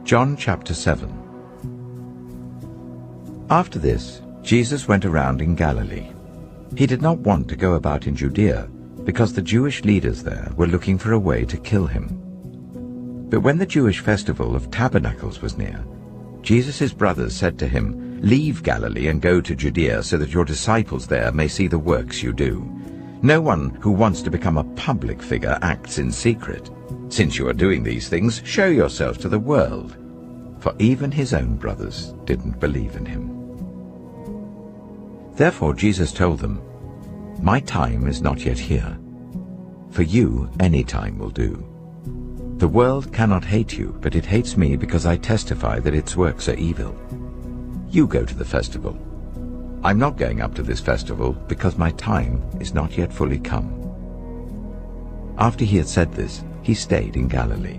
John chapter 7. After this, Jesus went around in Galilee. He did not want to go about in Judea, because the Jewish leaders there were looking for a way to kill him. But when the Jewish festival of Tabernacles was near, Jesus' brothers said to him, "Leave Galilee and go to Judea so that your disciples there may see the works you do. No one who wants to become a public figure acts in secret. Since you are doing these things, show yourself to the world." For even his own brothers didn't believe in him. Therefore Jesus told them, "My time is not yet here. For you, any time will do. The world cannot hate you, but it hates me because I testify that its works are evil. You go to the festival. I'm not going up to this festival because my time is not yet fully come." After he had said this, he stayed in Galilee.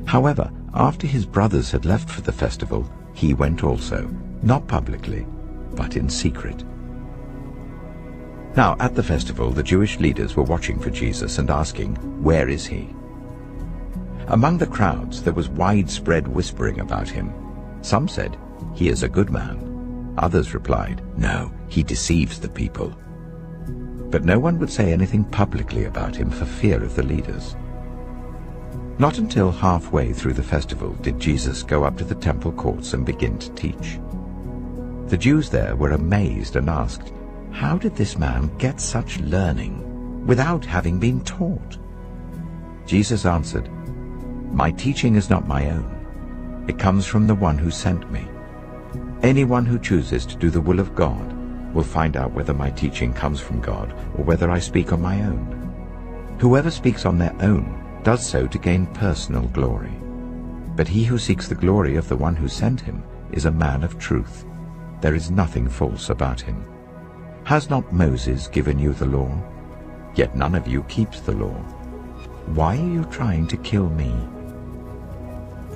However, after his brothers had left for the festival, he went also, not publicly, but in secret. Now at the festival the Jewish leaders were watching for Jesus and asking, "Where is he?" Among the crowds there was widespread whispering about him. Some said, "He is a good man." Others replied, "No, he deceives the people." But no one would say anything publicly about him for fear of the leaders. Not until halfway through the festival did Jesus go up to the temple courts and begin to teach. The Jews there were amazed and asked, "How did this man get such learning without having been taught?" Jesus answered, "My teaching is not my own. It comes from the one who sent me. Anyone who chooses to do the will of God will find out whether my teaching comes from God or whether I speak on my own. Whoever speaks on their own does so to gain personal glory. But he who seeks the glory of the one who sent him is a man of truth. There is nothing false about him. Has not Moses given you the law? Yet none of you keeps the law. Why are you trying to kill me?"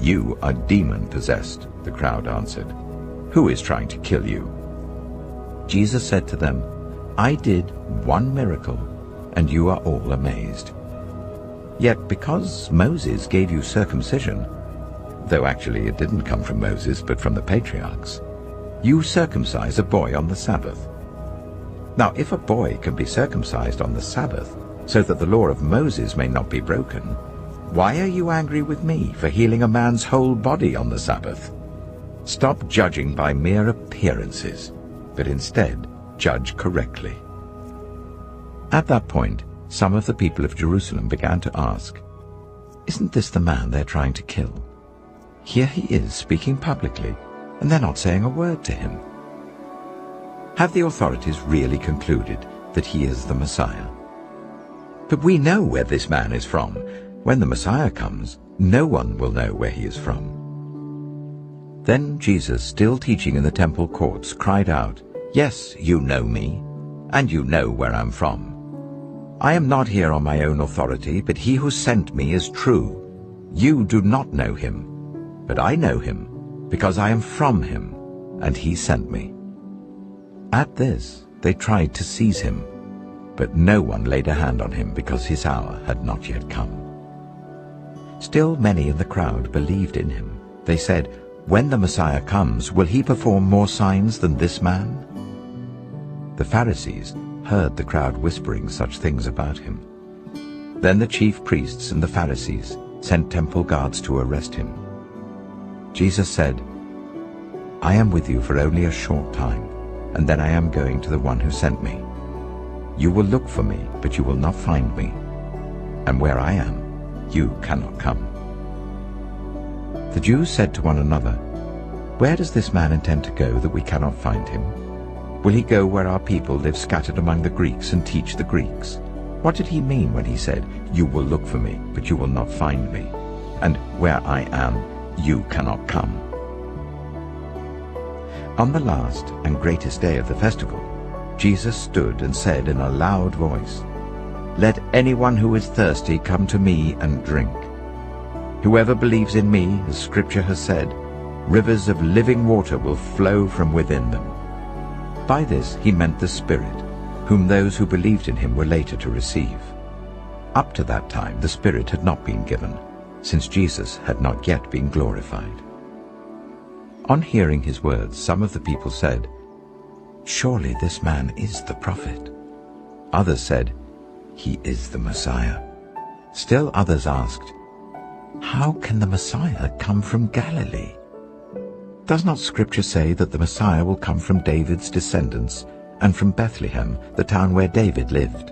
"You are demon-possessed," the crowd answered. "Who is trying to kill you?" Jesus said to them, "I did one miracle, and you are all amazed. Yet because Moses gave you circumcision, though actually it didn't come from Moses but from the patriarchs, you circumcise a boy on the Sabbath. Now if a boy can be circumcised on the Sabbath, so that the law of Moses may not be broken, why are you angry with me for healing a man's whole body on the Sabbath? Stop judging by mere appearances, but instead judge correctly." At that point, some of the people of Jerusalem began to ask, "Isn't this the man they're trying to kill? Here he is speaking publicly, and they're not saying a word to him. Have the authorities really concluded that he is the Messiah? But we know where this man is from. When the Messiah comes, no one will know where he is from." Then Jesus, still teaching in the temple courts, cried out, "Yes, you know me, and you know where I'm from. I am not here on my own authority, but he who sent me is true. You do not know him, but I know him, because I am from him, and he sent me." At this they tried to seize him, but no one laid a hand on him because his hour had not yet come. Still many in the crowd believed in him. They said, "When the Messiah comes, will he perform more signs than this man?" The Pharisees heard the crowd whispering such things about him. Then the chief priests and the Pharisees sent temple guards to arrest him. Jesus said, "I am with you for only a short time, and then I am going to the one who sent me. You will look for me, but you will not find me. And where I am, you cannot come." The Jews said to one another, "Where does this man intend to go that we cannot find him? Will he go where our people live scattered among the Greeks and teach the Greeks? What did he mean when he said, 'You will look for me, but you will not find me'? And where I am, you cannot come?" On the last and greatest day of the festival, Jesus stood and said in a loud voice, "Let anyone who is thirsty come to me and drink. Whoever believes in me, as Scripture has said, rivers of living water will flow from within them." By this he meant the Spirit, whom those who believed in him were later to receive. Up to that time the Spirit had not been given, since Jesus had not yet been glorified. On hearing his words, some of the people said, "Surely this man is the prophet." Others said, "He is the Messiah." Still others asked, "How can the Messiah come from Galilee? Does not Scripture say that the Messiah will come from David's descendants and from Bethlehem, the town where David lived?"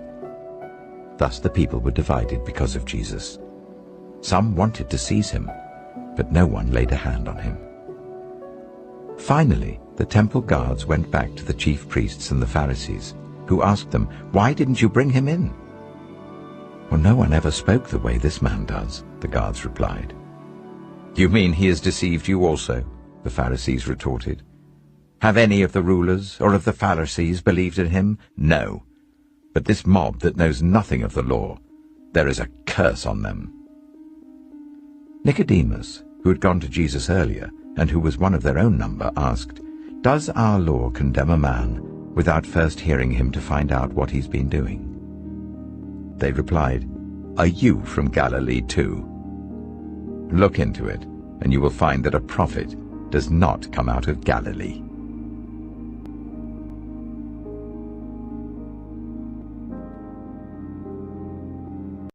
Thus the people were divided because of Jesus. Some wanted to seize him, but no one laid a hand on him. Finally, the temple guards went back to the chief priests and the Pharisees, who asked them, "Why didn't you bring him in?" "Well, no one ever spoke the way this man does," the guards replied. "You mean he has deceived you also?" the Pharisees retorted. "Have any of the rulers or of the Pharisees believed in him? No. But this mob that knows nothing of the law, there is a curse on them." Nicodemus, who had gone to Jesus earlier and who was one of their own number, asked, "Does our law condemn a man without first hearing him to find out what he's been doing?" They replied, "Are you from Galilee too? Look into it, and you will find that a prophet does not come out of Galilee."